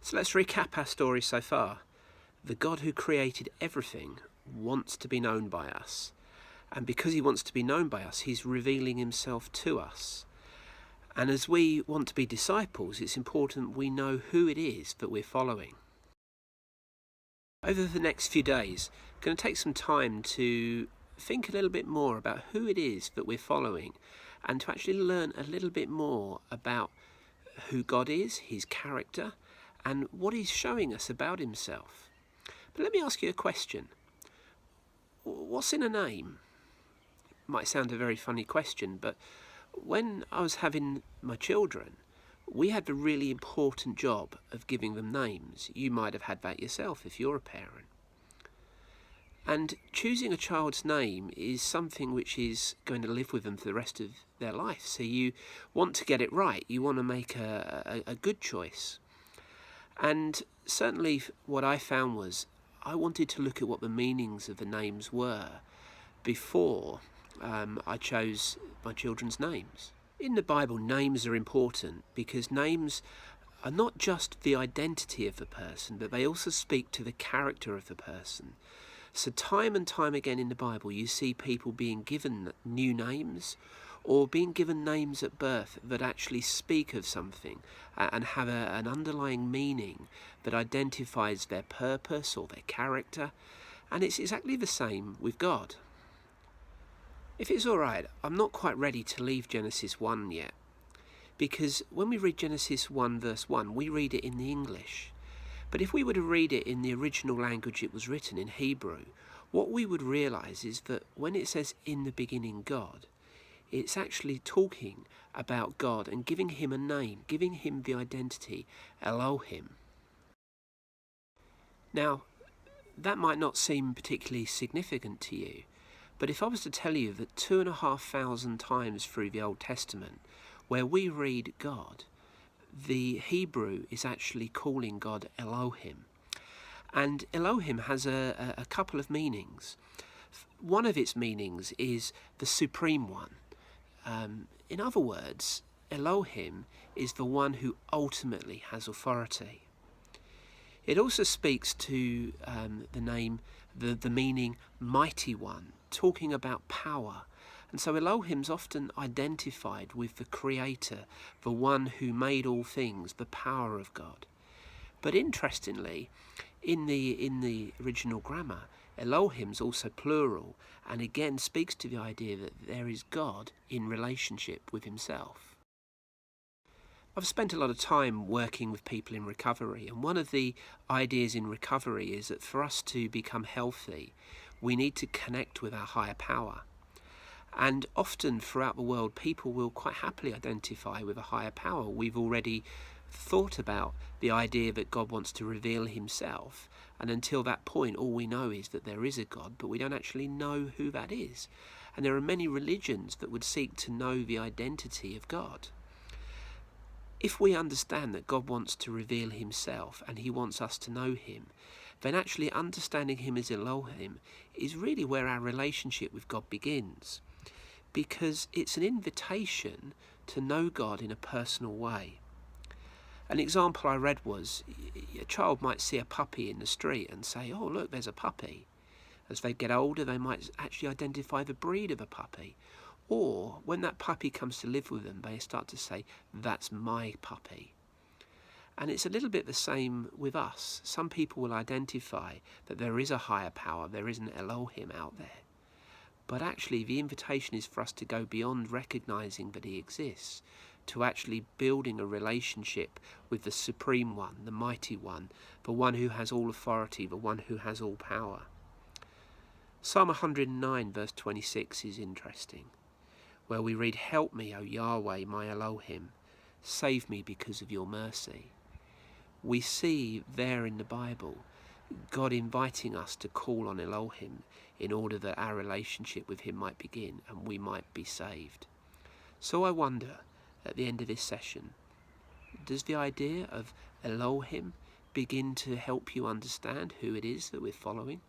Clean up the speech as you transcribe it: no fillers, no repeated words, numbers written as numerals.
So let's recap our story so far. The God who created everything wants to be known by us. And because he wants to be known by us, he's revealing himself to us. And as we want to be disciples, it's important we know who it is that we're following. Over the next few days, I'm going to take some time to think a little bit more about who it is that we're following and to actually learn a little bit more about who God is, his character, and what he's showing us about himself. But let me ask you a question. What's in a name? Might sound a very funny question, but when I was having my children, we had the really important job of giving them names. You might have had that yourself if you're a parent. And choosing a child's name is something which is going to live with them for the rest of their life. So you want to get it right. You want to make a good choice. And certainly what I found was I wanted to look at what the meanings of the names were before I chose my children's names. In the Bible, names are important because names are not just the identity of the person, but they also speak to the character of the person. So time and time again in the Bible, you see people being given new names or being given names at birth that actually speak of something and have an underlying meaning that identifies their purpose or their character. And it's exactly the same with God. If it's all right, I'm not quite ready to leave Genesis 1 yet, because when we read Genesis 1 verse 1, we read it in the English. But if we were to read it in the original language it was written in Hebrew, what we would realize is that when it says in the beginning God, it's actually talking about God and giving him a name, giving him the identity Elohim. Now, that might not seem particularly significant to you, but if I was to tell you that 2,500 times through the Old Testament, where we read God, the Hebrew is actually calling God Elohim. And Elohim has a couple of meanings. One of its meanings is the Supreme One. In other words, Elohim is the one who ultimately has authority. It also speaks to the meaning Mighty One, talking about power. And so Elohim's often identified with the Creator, the one who made all things, the power of God. But interestingly, in the original grammar, Elohim's also plural, and again speaks to the idea that there is God in relationship with himself. I've spent a lot of time working with people in recovery, and one of the ideas in recovery is that for us to become healthy, we need to connect with our higher power. And often throughout the world, people will quite happily identify with a higher power. We've already thought about the idea that God wants to reveal himself, and until that point all we know is that there is a God, but we don't actually know who that is. And there are many religions that would seek to know the identity of God. If we understand that God wants to reveal himself and he wants us to know him, then actually understanding him as Elohim is really where our relationship with God begins, because it's an invitation to know God in a personal way. An example I read was a child might see a puppy in the street and say, "Oh, look, there's a puppy." As they get older, they might actually identify the breed of a puppy. Or when that puppy comes to live with them, they start to say, "That's my puppy." And it's a little bit the same with us. Some people will identify that there is a higher power, there is an Elohim out there. But actually the invitation is for us to go beyond recognizing that he exists, to actually building a relationship with the Supreme One, the Mighty One, the one who has all authority, the one who has all power. Psalm 109 verse 26 is interesting, where we read, "Help me, O Yahweh, my Elohim, save me because of your mercy." We see there in the Bible God inviting us to call on Elohim in order that our relationship with him might begin and we might be saved. So I wonder, at the end of this session, does the idea of Elohim begin to help you understand who it is that we're following?